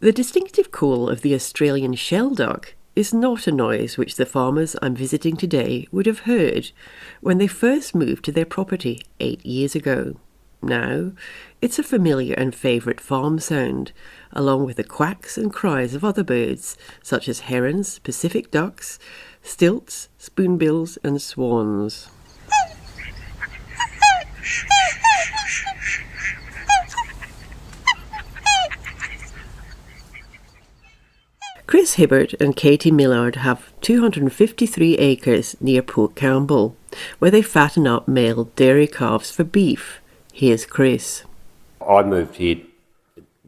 The distinctive call of the Australian shelduck is not a noise which the farmers I'm visiting today would have heard when they first moved to their property 8 years ago. Now, it's a familiar and favourite farm sound, along with the quacks and cries of other birds, such as herons, Pacific ducks, stilts, spoonbills and swans. Chris Hibburt and Katy Millard have 253 acres near Port Campbell, where they fatten up male dairy calves for beef. Here's Chris. I moved here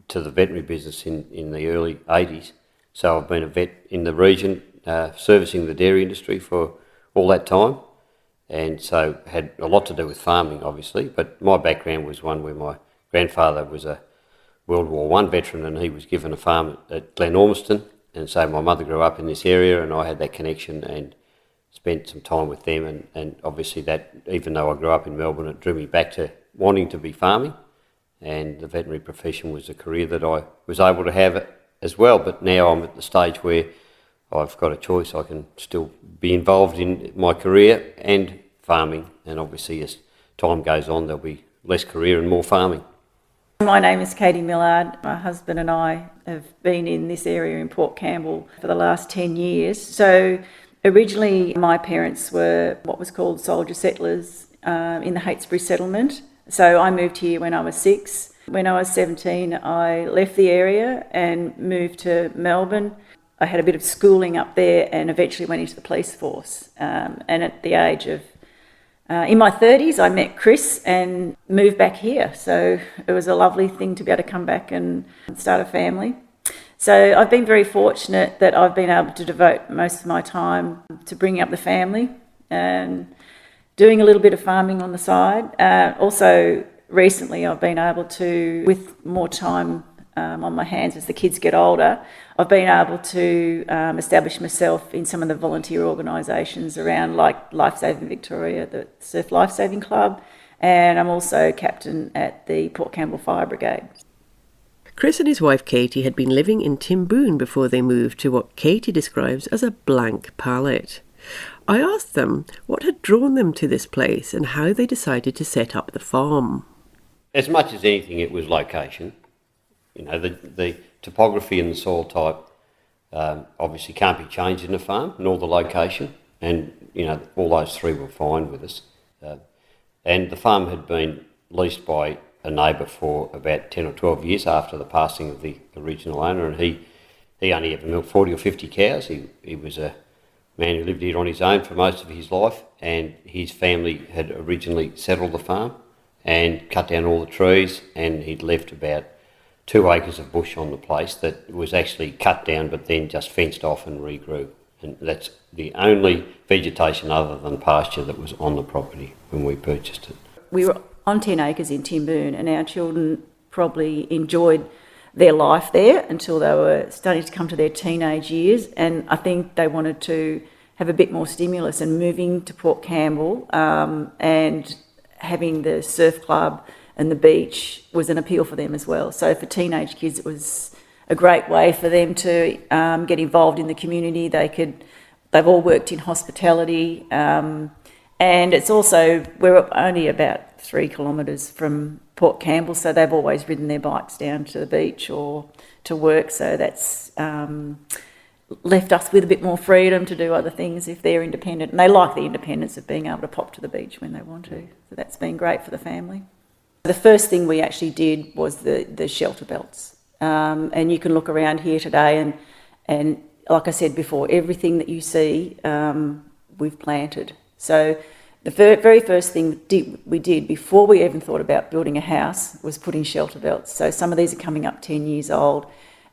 to the veterinary business in the early 80s, so I've been a vet in the region, servicing the dairy industry for all that time, and so had a lot to do with farming, obviously, but my background was one where my grandfather was a World War I veteran and he was given a farm at Glenormiston. And so my mother grew up in this area and I had that connection and spent some time with them, and obviously that, even though I grew up in Melbourne, it drew me back to wanting to be farming, and the veterinary profession was a career that I was able to have as well. But now I'm at the stage where I've got a choice. I can still be involved in my career and farming, and obviously as time goes on there'll be less career and more farming. My name is Katy Millard. My husband and I have been in this area in Port Campbell for the last 10 years. So originally my parents were what was called soldier settlers in the Heytesbury settlement. So I moved here when I was 6. When I was 17, I left the area and moved to Melbourne. I had a bit of schooling up there and eventually went into the police force. And at the age of in my 30s, I met Chris and moved back here. So it was a lovely thing to be able to come back and start a family. So I've been very fortunate that I've been able to devote most of my time to bringing up the family and doing a little bit of farming on the side. Also, recently I've been able to, with more time on my hands as the kids get older, I've been able to establish myself in some of the volunteer organisations around, like Lifesaving Victoria, the Surf Lifesaving Club, and I'm also captain at the Port Campbell Fire Brigade. Chris and his wife Katy had been living in Timboon before they moved to what Katy describes as a blank palette. I asked them what had drawn them to this place and how they decided to set up the farm. As much as anything, it was location. You know, the topography and the soil type obviously can't be changed in a farm, nor the location, and you know, all those three were fine with us. And the farm had been leased by a neighbour for about 10 or 12 years after the passing of the original owner, and he only ever milked 40 or 50 cows. He was a man who lived here on his own for most of his life, and his family had originally settled the farm and cut down all the trees, and he'd left about 2 acres of bush on the place that was actually cut down but then just fenced off and regrew. And that's the only vegetation other than pasture that was on the property when we purchased it. We were on 10 acres in Timboon, and our children probably enjoyed their life there until they were starting to come to their teenage years, and I think they wanted to have a bit more stimulus, and moving to Port Campbell and having the surf club and the beach was an appeal for them as well. So for teenage kids, it was a great way for them to get involved in the community. They've all worked in hospitality, and it's also, we're only about 3 kilometres from Port Campbell, so they've always ridden their bikes down to the beach or to work. So that's left us with a bit more freedom to do other things if they're independent, and they like the independence of being able to pop to the beach when they want to. So that's been great for the family. The first thing we actually did was the shelter belts, and you can look around here today and like I said before, everything that you see we've planted. So the very first thing we did before we even thought about building a house was put in shelter belts. So some of these are coming up 10 years old,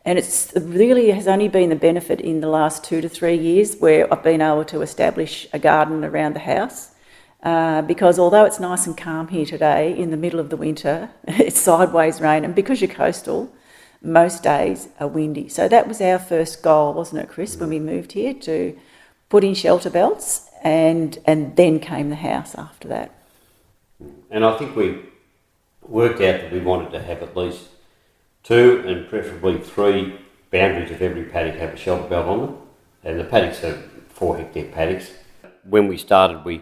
and it really has only been the benefit in the last 2 to 3 years where I've been able to establish a garden around the house. Because although it's nice and calm here today, in the middle of the winter, it's sideways rain, and because you're coastal, most days are windy. So that was our first goal, wasn't it, Chris, when we moved here, to put in shelter belts, and then came the house after that. And I think we worked out that we wanted to have at least 2 and preferably 3 boundaries of every paddock have a shelter belt on them, and the paddocks are 4 hectare paddocks. When we started, we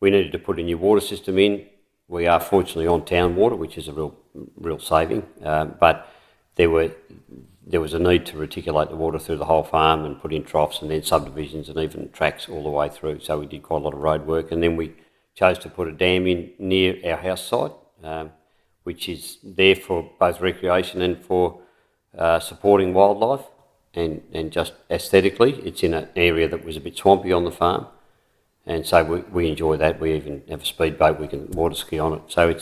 needed to put a new water system in. We are fortunately on town water, which is a real saving, but there was a need to reticulate the water through the whole farm and put in troughs and then subdivisions and even tracks all the way through. So we did quite a lot of road work, and then we chose to put a dam in near our house site, which is there for both recreation and for supporting wildlife, and just aesthetically, it's in an area that was a bit swampy on the farm, and so we enjoy that. We even have a speedboat, we can water ski on it. So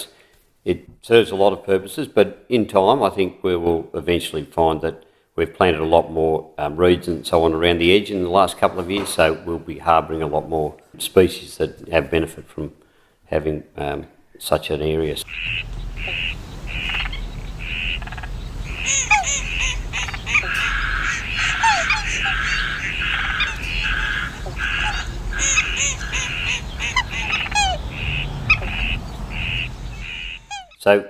it serves a lot of purposes, but in time I think we will eventually find that we've planted a lot more reeds and so on around the edge in the last couple of years, so we'll be harbouring a lot more species that have benefit from having such an area. So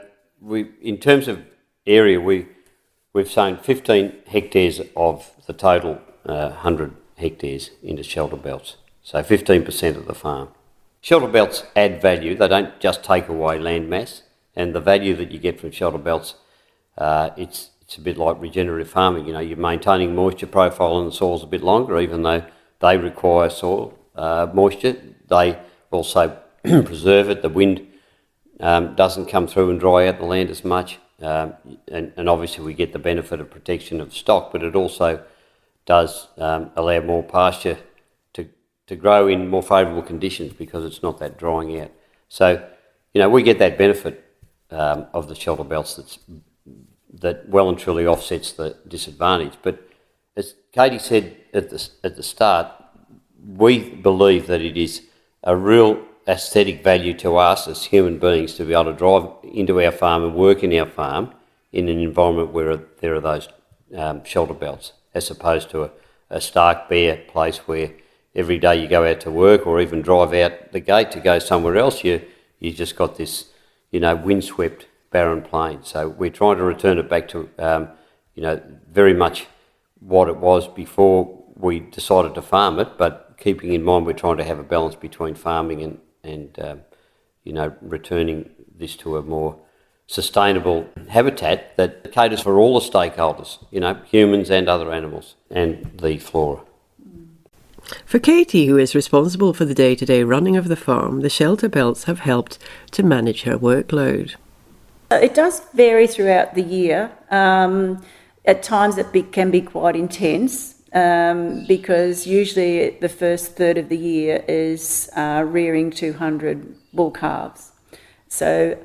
in terms of area, we've sown 15 hectares of the total 100 hectares into shelter belts, so 15% of the farm. Shelter belts add value. They don't just take away land mass, and the value that you get from shelter belts, it's a bit like regenerative farming. You know, you're maintaining moisture profile in the soils a bit longer, even though they require soil moisture. They also preserve it. The wind doesn't come through and dry out the land as much, and obviously we get the benefit of protection of stock, but it also does allow more pasture to grow in more favourable conditions because it's not that drying out. So, you know, we get that benefit of the shelter belts that well and truly offsets the disadvantage. But as Katy said at the start, we believe that it is a real aesthetic value to us as human beings to be able to drive into our farm and work in our farm in an environment where there are those shelter belts, as opposed to a stark bare place where every day you go out to work or even drive out the gate to go somewhere else, you just got this, you know, windswept barren plain. So we're trying to return it back to, you know, very much what it was before we decided to farm it, but keeping in mind we're trying to have a balance between farming and you know, returning this to a more sustainable habitat that caters for all the stakeholders, you know, humans and other animals, and the flora. For Katy, who is responsible for the day-to-day running of the farm, the shelter belts have helped to manage her workload. It does vary throughout the year. At times it can be quite intense, because usually the first third of the year is rearing 200 bull calves. So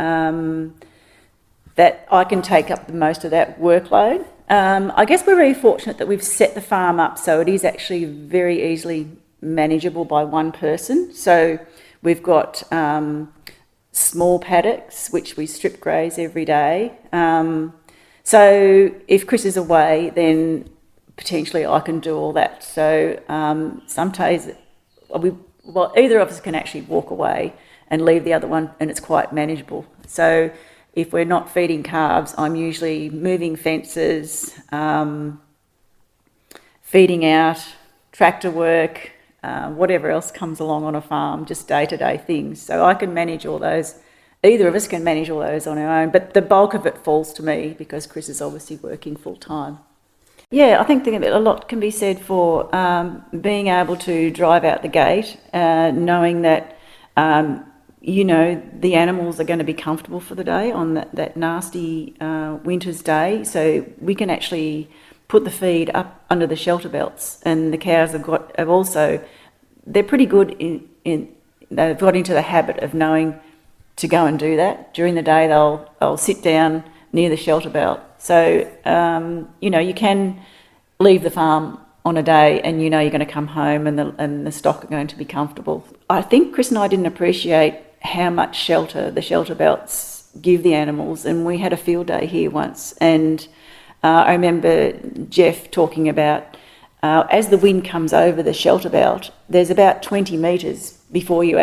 that I can take up the most of that workload. I guess we're very fortunate that we've set the farm up so it is actually very easily manageable by one person. So we've got small paddocks which we strip graze every day. So if Chris is away, then potentially I can do all that. So some days, either of us can actually walk away and leave the other one, and it's quite manageable. So if we're not feeding calves, I'm usually moving fences, feeding out, tractor work, whatever else comes along on a farm, just day-to-day things. So I can manage all those. Either of us can manage all those on our own, but the bulk of it falls to me because Chris is obviously working full-time. Yeah, I think a lot can be said for being able to drive out the gate, knowing that, you know, the animals are going to be comfortable for the day on that nasty winter's day. So we can actually put the feed up under the shelter belts, and the cows have also, they're pretty good they've got into the habit of knowing to go and do that. During the day they'll sit down near the shelter belt. So, you know, you can leave the farm on a day and you know you're going to come home and the stock are going to be comfortable. I think Chris and I didn't appreciate how much shelter the shelter belts give the animals, and we had a field day here once, and I remember Jeff talking about as the wind comes over the shelter belt, there's about 20 metres before you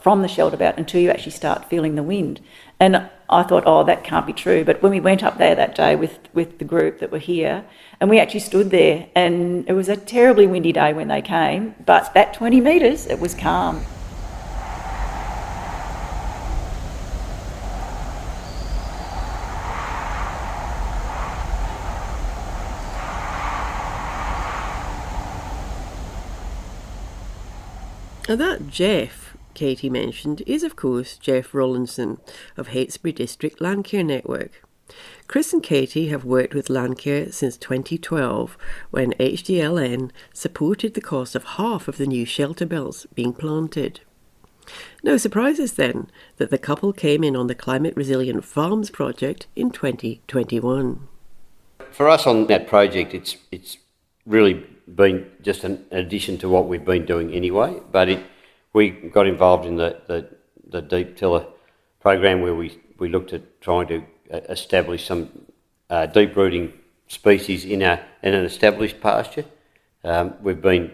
from the shelter belt until you actually start feeling the wind. And I thought, oh, that can't be true. But when we went up there that day with the group that were here, and we actually stood there, and it was a terribly windy day when they came, but that 20 metres, it was calm. Now that Jeff Katy mentioned is, of course, Jeff Rollinson of Heytesbury District Landcare Network. Chris and Katy have worked with Landcare since 2012, when HDLN supported the cost of half of the new shelter belts being planted. No surprises then that the couple came in on the Climate Resilient Farms project in 2021. For us on that project, it's really been just an addition to what we've been doing anyway, but we got involved in the deep tiller program where we looked at trying to establish some deep rooting species in an established pasture. We've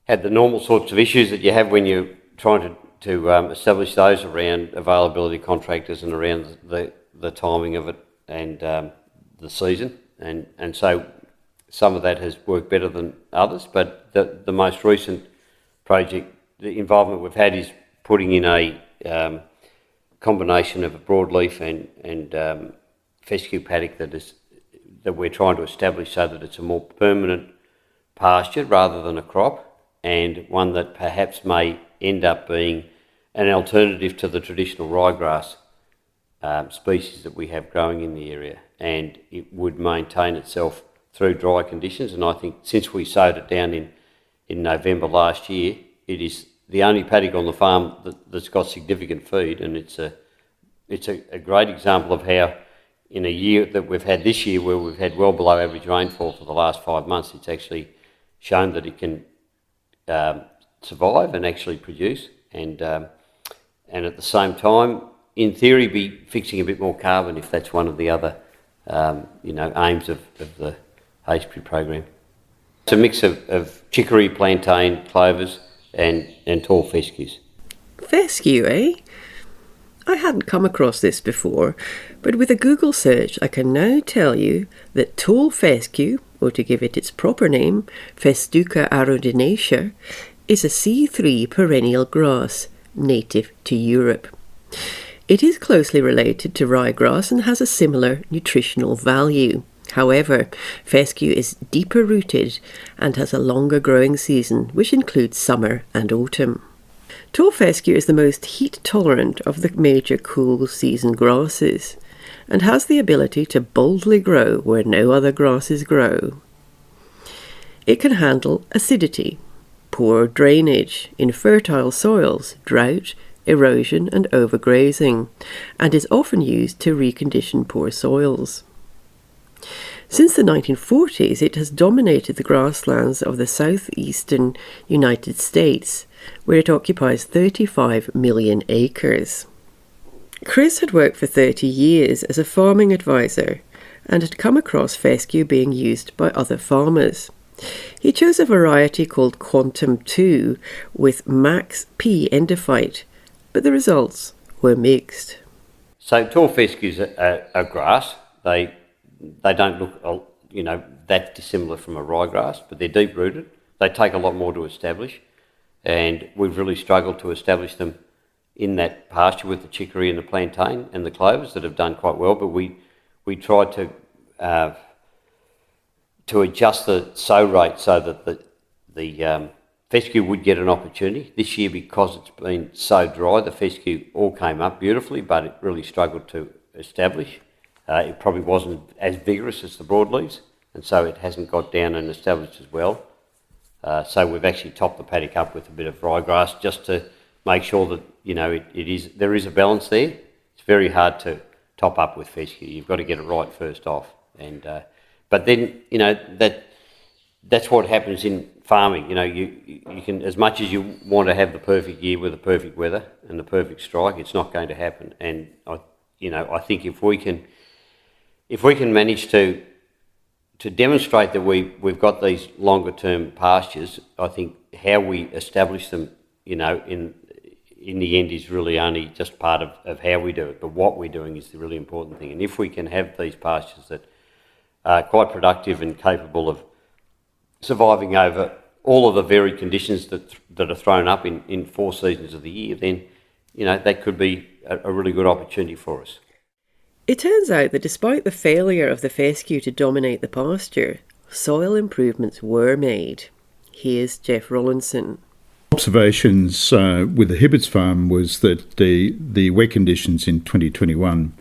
had the normal sorts of issues that you have when you're trying to establish those around availability of contractors and around the timing of it and the season, and so some of that has worked better than others, but the most recent project, the involvement we've had is putting in a combination of a broadleaf and fescue paddock that we're trying to establish so that it's a more permanent pasture rather than a crop, and one that perhaps may end up being an alternative to the traditional ryegrass species that we have growing in the area, and it would maintain itself through dry conditions. And I think since we sowed it down in November last year, it is the only paddock on the farm that's got significant feed, and it's a great example of how in a year that we've had this year where we've had well below average rainfall for the last 5 months, it's actually shown that it can survive and actually produce, and at the same time, in theory, be fixing a bit more carbon if that's one of the other aims of the Heytesbury program. It's a mix of chicory, plantain, clovers and tall fescues. Fescue, eh? I hadn't come across this before, but with a Google search I can now tell you that tall fescue, or to give it its proper name, Festuca aerodinacea, is a C3 perennial grass, native to Europe. It is closely related to ryegrass and has a similar nutritional value. However, fescue is deeper rooted and has a longer growing season, which includes summer and autumn. Tall fescue is the most heat tolerant of the major cool season grasses and has the ability to boldly grow where no other grasses grow. It can handle acidity, poor drainage, infertile soils, drought, erosion and overgrazing, and is often used to recondition poor soils. Since the 1940s, it has dominated the grasslands of the southeastern United States, where it occupies 35 million acres. Chris had worked for 30 years as a farming advisor and had come across fescue being used by other farmers. He chose a variety called Quantum 2 with max P endophyte, but the results were mixed. So tall fescues are grass. They don't look, that dissimilar from a ryegrass, but they're deep rooted. They take a lot more to establish, and we've really struggled to establish them in that pasture with the chicory and the plantain and the clovers that have done quite well. But we tried to adjust the sow rate so that the fescue would get an opportunity. This year, because it's been so dry, the fescue all came up beautifully, but it really struggled to establish. It probably wasn't as vigorous as the broadleaves, and so it hasn't got down and established as well. So we've actually topped the paddock up with a bit of ryegrass just to make sure that there is a balance there. It's very hard to top up with fescue. You've got to get it right first off, but then that's what happens in farming. You can, as much as you want to have the perfect year with the perfect weather and the perfect strike, it's not going to happen. And I think if we can manage to demonstrate that we've got these longer term pastures, I think how we establish them, in in the end is really only just part of how we do it, but what we're doing is the really important thing. And if we can have these pastures that are quite productive and capable of surviving over all of the varied conditions that are thrown up in 4 seasons of the year, then, that could be a really good opportunity for us. It turns out that despite the failure of the fescue to dominate the pasture, soil improvements were made. Here's Jeff Rollinson. Observations with the Hibbert's farm was that the wet conditions in 2021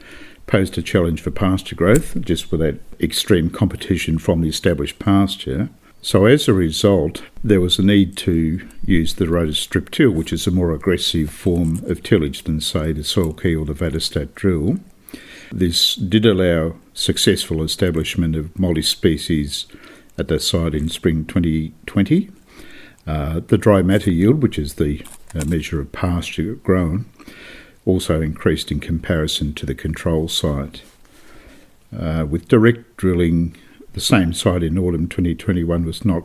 posed a challenge for pasture growth, just with that extreme competition from the established pasture. So as a result, there was a need to use the rotor strip till, which is a more aggressive form of tillage than, say, the soil key or the Vadistat drill. This did allow successful establishment of multi-species at the site in spring 2020. The dry matter yield, which is the measure of pasture grown, also increased in comparison to the control site. With direct drilling, the same site in autumn 2021 was not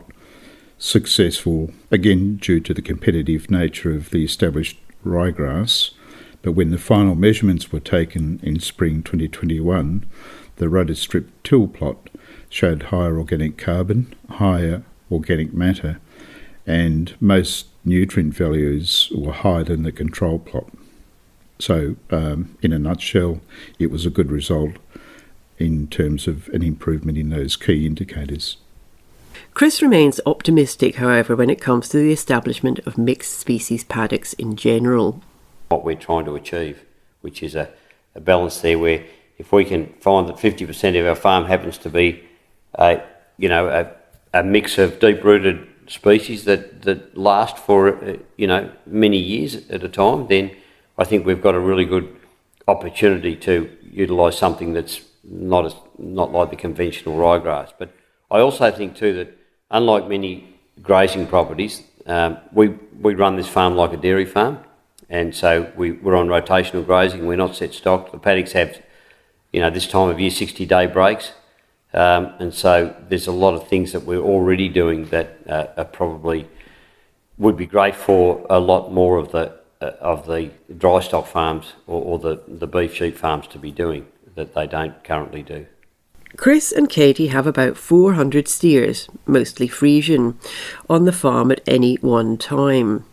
successful, again due to the competitive nature of the established ryegrass. But when the final measurements were taken in spring 2021, the rotor strip till plot showed higher organic carbon, higher organic matter, and most nutrient values were higher than the control plot. So, in a nutshell, it was a good result in terms of an improvement in those key indicators. Chris remains optimistic, however, when it comes to the establishment of mixed species paddocks in general. What we're trying to achieve, which is a balance there where if we can find that 50% of our farm happens to be a mix of deep-rooted species that last for many years at a time, then I think we've got a really good opportunity to utilise something that's not like the conventional ryegrass. But I also think too that unlike many grazing properties, we run this farm like a dairy farm, and so we're on rotational grazing. We're not set stocked. The paddocks have, this time of year 60-day breaks, and so there's a lot of things that we're already doing that are probably would be great for a lot more of the dry stock farms or the beef sheep farms to be doing that they don't currently do. Chris and Katy have about 400 steers, mostly Friesian, on the farm at any one time.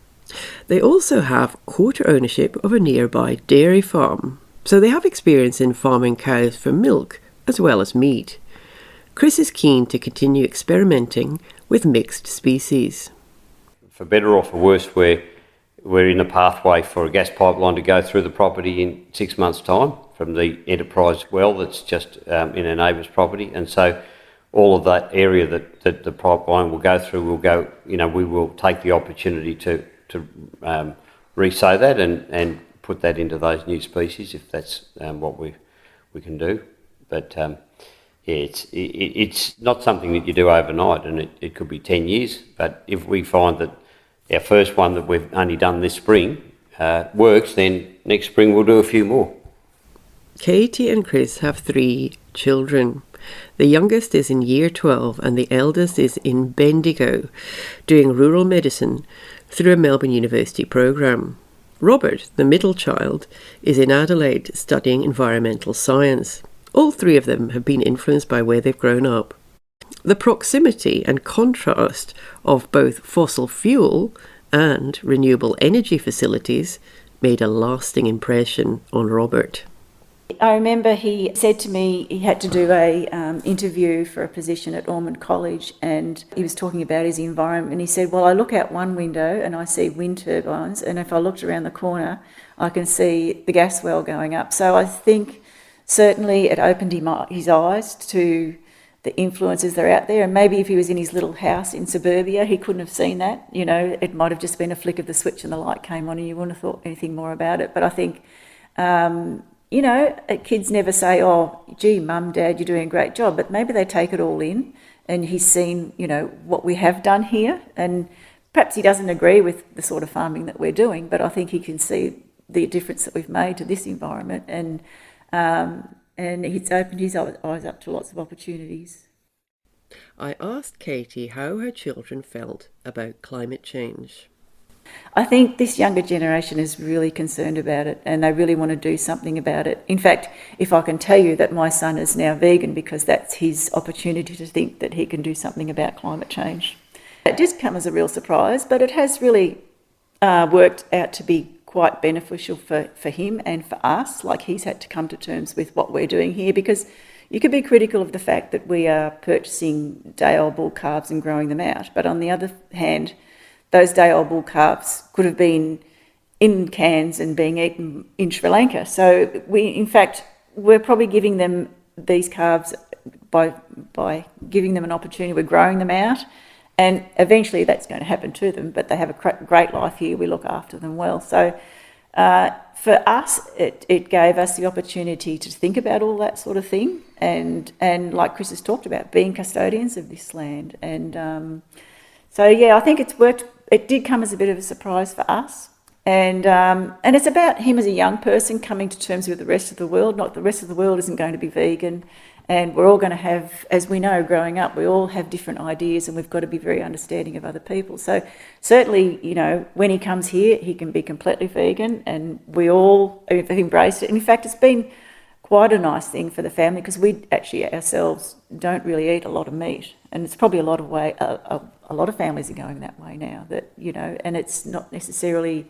They also have quarter ownership of a nearby dairy farm, so they have experience in farming cows for milk as well as meat. Chris is keen to continue experimenting with mixed species. For better or for worse, we're in a pathway for a gas pipeline to go through the property in 6 months' time from the enterprise well that's just in a neighbour's property, and so all of that area that the pipeline will go through will go. We will take the opportunity to resow that and put that into those new species if that's what we can do. But it's not something that you do overnight, and it could be 10 years. But if we find that our first one that we've only done this spring works, then next spring we'll do a few more. Katy and Chris have 3 children. The youngest is in year 12 and the eldest is in Bendigo, doing rural medicine through a Melbourne University programme. Robert, the middle child, is in Adelaide studying environmental science. All 3 of them have been influenced by where they've grown up. The proximity and contrast of both fossil fuel and renewable energy facilities made a lasting impression on Robert. I remember he said to me he had to do a interview for a position at Ormond College, and he was talking about his environment, and he said, well, I look out one window and I see wind turbines, and if I looked around the corner I can see the gas well going up. So I think certainly it opened his eyes to the influences that are out there, and maybe if he was in his little house in suburbia he couldn't have seen that. It might have just been a flick of the switch and the light came on and you wouldn't have thought anything more about it. But I think kids never say, oh, gee, mum, dad, you're doing a great job, but maybe they take it all in, and he's seen, what we have done here, and perhaps he doesn't agree with the sort of farming that we're doing, but I think he can see the difference that we've made to this environment, and it's opened his eyes up to lots of opportunities. I asked Katy how her children felt about climate change. I think this younger generation is really concerned about it and they really want to do something about it. In fact, if I can tell you that my son is now vegan because that's his opportunity to think that he can do something about climate change. It did come as a real surprise, but it has really worked out to be quite beneficial for him and for us. Like, he's had to come to terms with what we're doing here, because you could be critical of the fact that we are purchasing day-old bull calves and growing them out, but on the other hand, those day-old bull calves could have been in cans and being eaten in Sri Lanka. So we're probably giving them these calves by giving them an opportunity. We're growing them out, and eventually that's going to happen to them, but they have a great life here. We look after them well. So for us, it gave us the opportunity to think about all that sort of thing, and like Chris has talked about, being custodians of this land. And so, yeah, I think it's worked. It did come as a bit of a surprise for us. And it's about him as a young person coming to terms with the rest of the world. Not the rest of the world isn't going to be vegan. And we're all going to have, as we know, growing up, we all have different ideas, and we've got to be very understanding of other people. So certainly, you know, when he comes here, he can be completely vegan, and we all have embraced it. And in fact, it's been quite a nice thing for the family, because we actually ourselves don't really eat a lot of meat. And it's probably a lot of families are going that way now, that, you know, and it's not necessarily,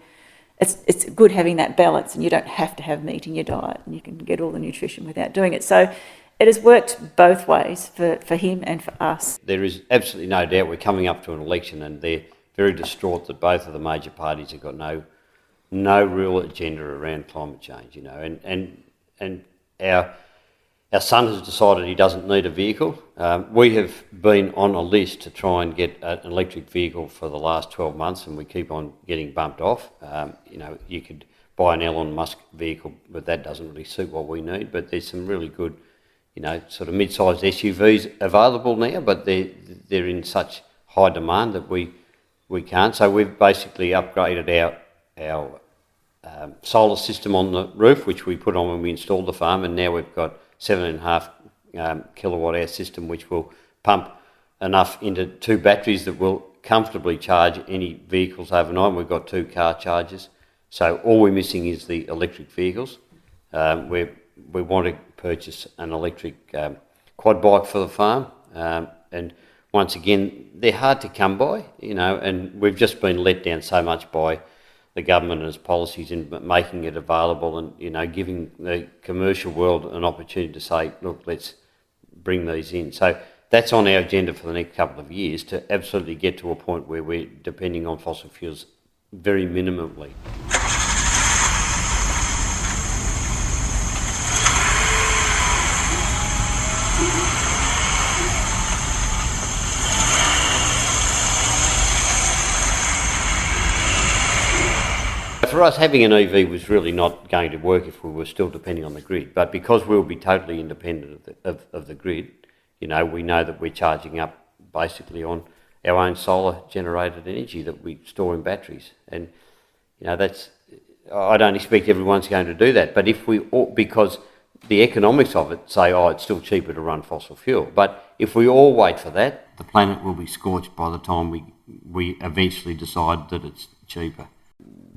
it's good having that balance, and you don't have to have meat in your diet, and you can get all the nutrition without doing it. So it has worked both ways for him and for us. There is absolutely no doubt we're coming up to an election, and they're very distraught that both of the major parties have got no real agenda around climate change, you know, and our son has decided he doesn't need a vehicle. We have been on a list to try and get an electric vehicle for the last 12 months, and we keep on getting bumped off. You know, you could buy an Elon Musk vehicle, but that doesn't really suit what we need. But there's some really good, you know, sort of mid-sized SUVs available now, but they're in such high demand that we can't. So we've basically upgraded our solar system on the roof, which we put on when we installed the farm, and now we've got 7.5 kilowatt hour system, which will pump enough into 2 batteries that will comfortably charge any vehicles overnight. We've got 2 car chargers, so all we're missing is the electric vehicles. We want to purchase an electric quad bike for the farm, and once again, they're hard to come by, you know, and we've just been let down so much by the government and its policies in making it available, and, you know, giving the commercial world an opportunity to say, look, let's bring these in. So that's on our agenda for the next couple of years, to absolutely get to a point where we're depending on fossil fuels very minimally. For us, having an EV was really not going to work if we were still depending on the grid. But because we'll be totally independent of the grid, you know, we know that we're charging up basically on our own solar generated energy that we store in batteries. And, you know, I don't expect everyone's going to do that. But if because the economics of it say, it's still cheaper to run fossil fuel. But if we all wait for that, the planet will be scorched by the time we eventually decide that it's cheaper.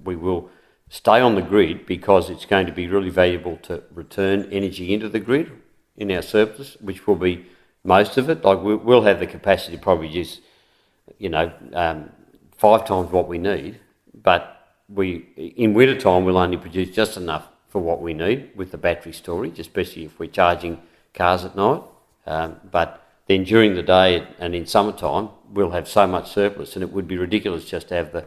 We will stay on the grid because it's going to be really valuable to return energy into the grid in our surplus, which will be most of it. Like, we'll have the capacity to probably use, you know, 5 times what we need, but in winter time we'll only produce just enough for what we need with the battery storage, especially if we're charging cars at night. But then during the day and in summertime we'll have so much surplus, and it would be ridiculous just to have the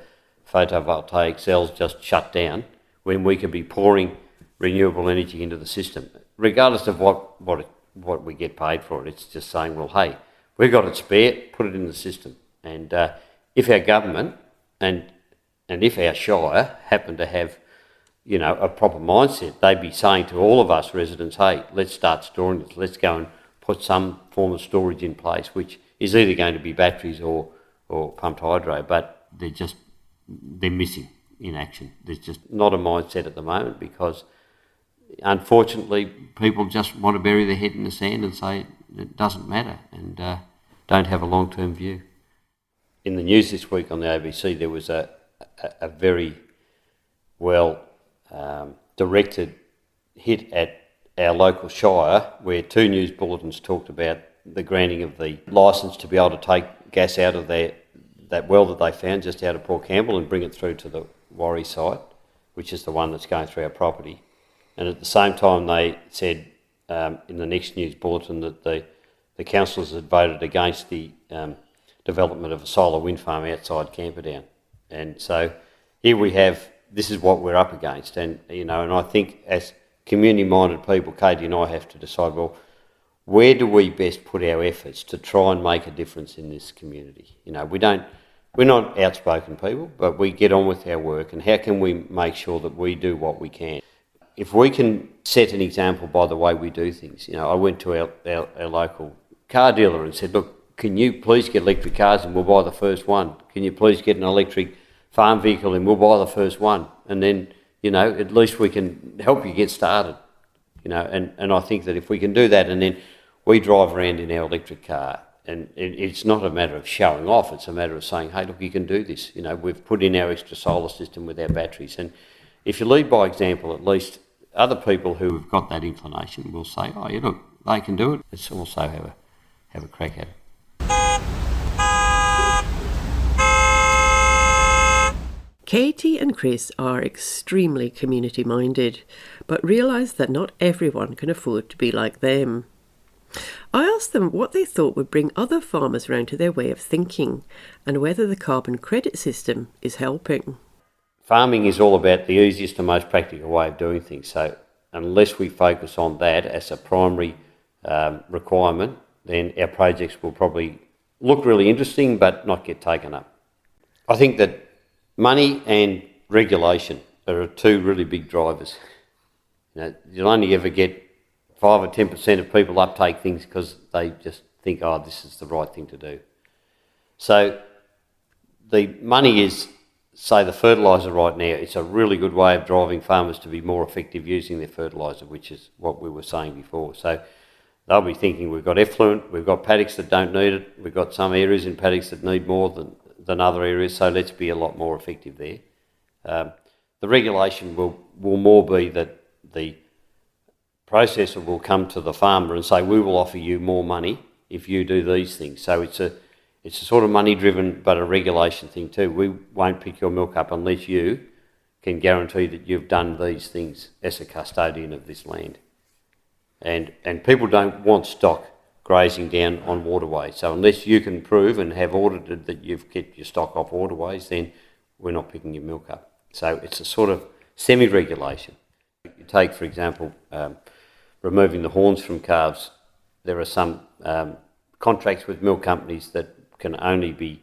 photovoltaic cells just shut down when we could be pouring renewable energy into the system, regardless of what we get paid for it. It's just saying, well, hey, we've got it spare, put it in the system. And if our government and if our shire happen to have, you know, a proper mindset, they'd be saying to all of us residents, hey, let's start storing this. Let's go and put some form of storage in place, which is either going to be batteries or pumped hydro, but they're missing in action. There's just not a mindset at the moment, because unfortunately people just want to bury their head in the sand and say it doesn't matter, and don't have a long-term view. In the news this week on the ABC, there was a a very well directed hit at our local shire, where 2 news bulletins talked about the granting of the licence to be able to take gas out of that well that they found just out of Port Campbell and bring it through to the Warrie site, which is the one that's going through our property. And at the same time, they said in the next news bulletin that the councillors had voted against the development of a solar wind farm outside Camperdown. And so here we have, this is what we're up against. And, and I think as community-minded people, Katie and I have to decide, well, where do we best put our efforts to try and make a difference in this community? We're not outspoken people, but we get on with our work, and how can we make sure that we do what we can? If we can set an example by the way we do things, I went to our local car dealer and said, look, can you please get electric cars and we'll buy the first one? Can you please get an electric farm vehicle and we'll buy the first one? And then, at least we can help you get started, and I think that if we can do that, and then we drive around in our electric car, and it's not a matter of showing off, it's a matter of saying, hey, look, you can do this. We've put in our extra solar system with our batteries. And if you lead by example, at least other people who have got that inclination will say, oh, look, they can do it. Let's also have a crack at it. Katy and Chris are extremely community-minded, but realise that not everyone can afford to be like them. I asked them what they thought would bring other farmers round to their way of thinking, and whether the carbon credit system is helping. Farming is all about the easiest and most practical way of doing things, so unless we focus on that as a primary requirement, then our projects will probably look really interesting but not get taken up. I think that money and regulation are 2 really big drivers. You'll only ever get 5 or 10% of people uptake things because they just think, oh, this is the right thing to do. So the money is, say, the fertilizer right now. It's a really good way of driving farmers to be more effective using their fertilizer, which is what we were saying before. So they'll be thinking we've got effluent, we've got paddocks that don't need it, we've got some areas in paddocks that need more than other areas, so let's be a lot more effective there. The regulation will more be that the processor will come to the farmer and say, we will offer you more money if you do these things. So it's a sort of money-driven but a regulation thing too. We won't pick your milk up unless you can guarantee that you've done these things as a custodian of this land. And people don't want stock grazing down on waterways. So unless you can prove and have audited that you've kept your stock off waterways, then we're not picking your milk up. So it's a sort of semi-regulation. You take, for example, removing the horns from calves. There are some contracts with milk companies that can only be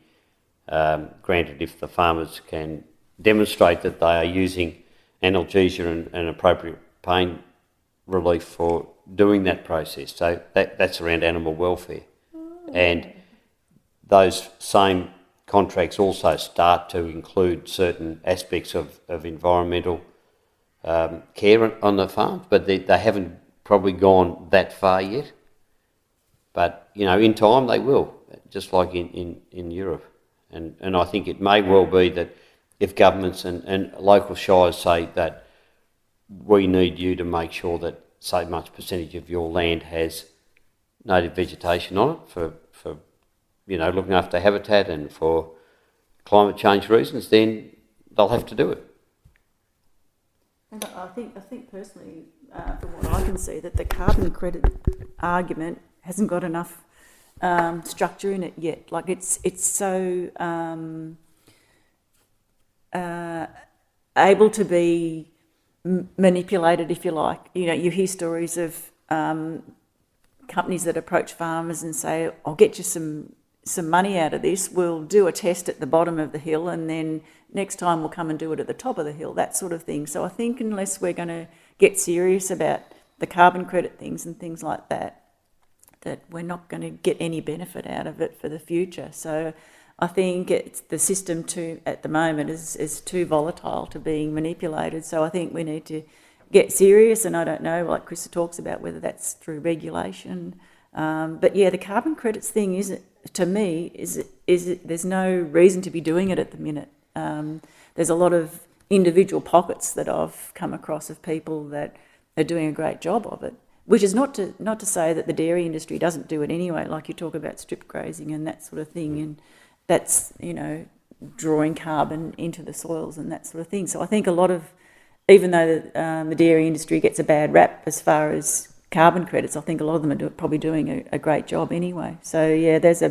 granted if the farmers can demonstrate that they are using analgesia and appropriate pain relief for doing that process. So that's around animal welfare. And those same contracts also start to include certain aspects of environmental care on the farms, but they haven't probably gone that far yet. But, in time they will, just like in Europe. And I think it may well be that if governments and local shires say that we need you to make sure that so much percentage of your land has native vegetation on it for looking after habitat and for climate change reasons, then they'll have to do it. And I think personally, from what I can see, that the carbon credit argument hasn't got enough structure in it yet. Like it's so able to be manipulated, if you like. You hear stories of companies that approach farmers and say, I'll get you some money out of this, we'll do a test at the bottom of the hill and then next time we'll come and do it at the top of the hill, that sort of thing. So I think unless we're going to get serious about the carbon credit things and things like that we're not going to get any benefit out of it for the future. So I think it's the system at the moment is too volatile to being manipulated. So I think we need to get serious, and I don't know, like Chris talks about, whether that's through regulation. But yeah, the carbon credits thing there's no reason to be doing it at the minute. there's a lot of individual pockets that I've come across of people that are doing a great job of it, which is not to say that the dairy industry doesn't do it anyway, like you talk about strip grazing and that sort of thing, and that's, drawing carbon into the soils and that sort of thing. So I think a lot of, even though the dairy industry gets a bad rap as far as carbon credits, I think a lot of them are probably doing a great job anyway. So yeah, there's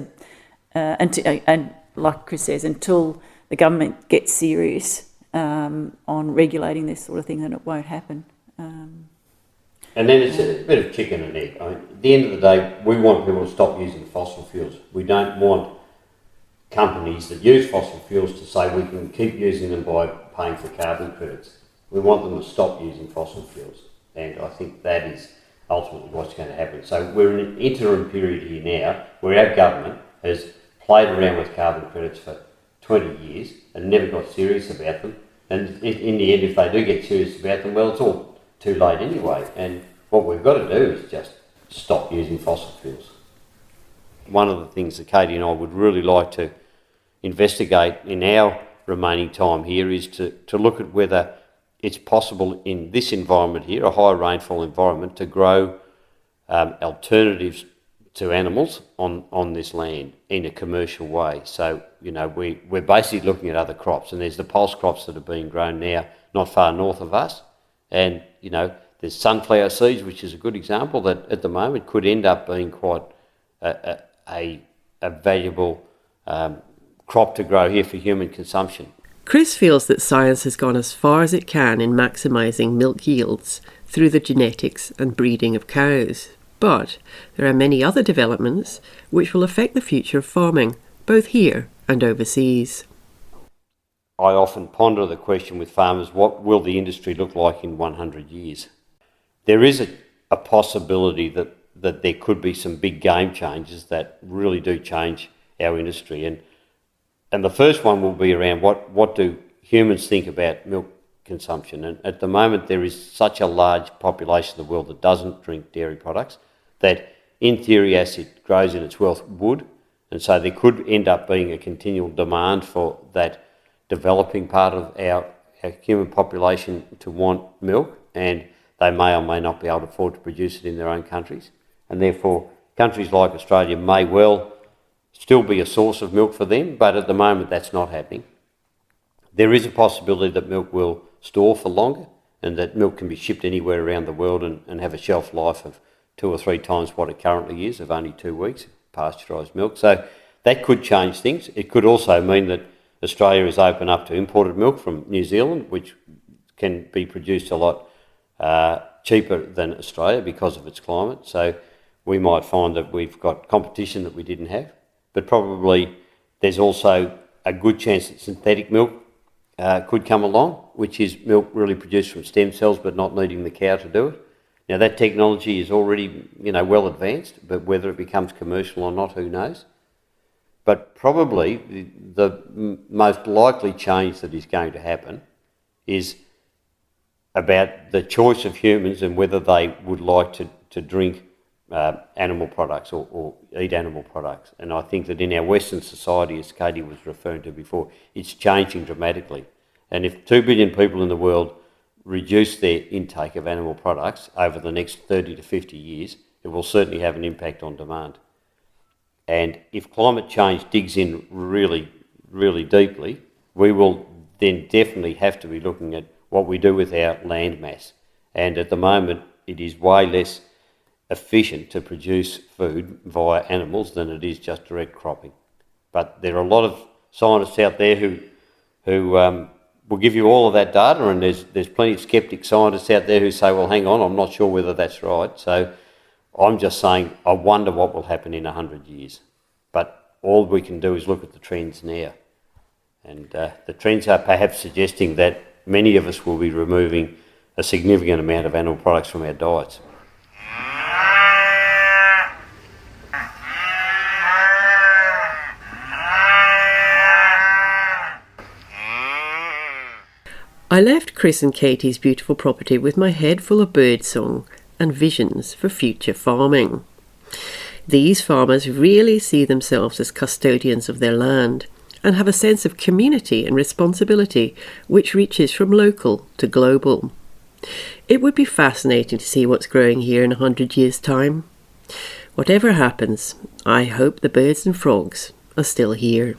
and like Chris says, until the government gets serious on regulating this sort of thing, then it won't happen. And then it's a bit of chicken and egg. I mean, at the end of the day, we want people to stop using fossil fuels. We don't want companies that use fossil fuels to say we can keep using them by paying for carbon credits. We want them to stop using fossil fuels. And I think that is ultimately what's going to happen. So we're in an interim period here now where our government has played around with carbon credits for 20 years and never got serious about them. And in the end, if they do get serious about them, well, it's all too late anyway. And what we've got to do is just stop using fossil fuels. One of the things that Katy and I would really like to investigate in our remaining time here is to look at whether it's possible in this environment here, a high rainfall environment, to grow alternatives to animals on this land in a commercial way. So, we're basically looking at other crops, and there's the pulse crops that are being grown now not far north of us. And, there's sunflower seeds, which is a good example that at the moment could end up being quite a valuable crop to grow here for human consumption. Chris feels that science has gone as far as it can in maximising milk yields through the genetics and breeding of cows. But there are many other developments which will affect the future of farming, both here and overseas. I often ponder the question with farmers, what will the industry look like in 100 years? There is a possibility that there could be some big game changes that really do change our industry. And the first one will be around what do humans think about milk consumption. And at the moment, there is such a large population of the world that doesn't drink dairy products that, in theory, as it grows in its wealth, would. And so there could end up being a continual demand for that developing part of our human population to want milk, and they may or may not be able to afford to produce it in their own countries. And therefore, countries like Australia may well still be a source of milk for them, but at the moment that's not happening. There is a possibility that milk will store for longer and that milk can be shipped anywhere around the world and have a shelf life of 2 or 3 times what it currently is, of only 2 weeks, pasteurised milk. So that could change things. It could also mean that Australia is open up to imported milk from New Zealand, which can be produced a lot cheaper than Australia because of its climate. So we might find that we've got competition that we didn't have. But probably there's also a good chance that synthetic milk could come along, which is milk really produced from stem cells but not needing the cow to do it. Now that technology is already, well advanced, but whether it becomes commercial or not, who knows? But probably the most likely change that is going to happen is about the choice of humans and whether they would like to drink animal products or eat animal products. And I think that in our Western society, as Katy was referring to before, it's changing dramatically. And if 2 billion people in the world reduce their intake of animal products over the next 30 to 50 years, it will certainly have an impact on demand. And if climate change digs in really, really deeply, we will then definitely have to be looking at what we do with our land mass. And at the moment, it is way less efficient to produce food via animals than it is just direct cropping. But there are a lot of scientists out there who will give you all of that data, and there's plenty of sceptic scientists out there who say, well, hang on, I'm not sure whether that's right. So I'm just saying, I wonder what will happen in 100 years. But all we can do is look at the trends now. And the trends are perhaps suggesting that many of us will be removing a significant amount of animal products from our diets. I left Chris and Katy's beautiful property with my head full of birdsong and visions for future farming. These farmers really see themselves as custodians of their land, and have a sense of community and responsibility which reaches from local to global. It would be fascinating to see what's growing here in 100 years' time. Whatever happens, I hope the birds and frogs are still here.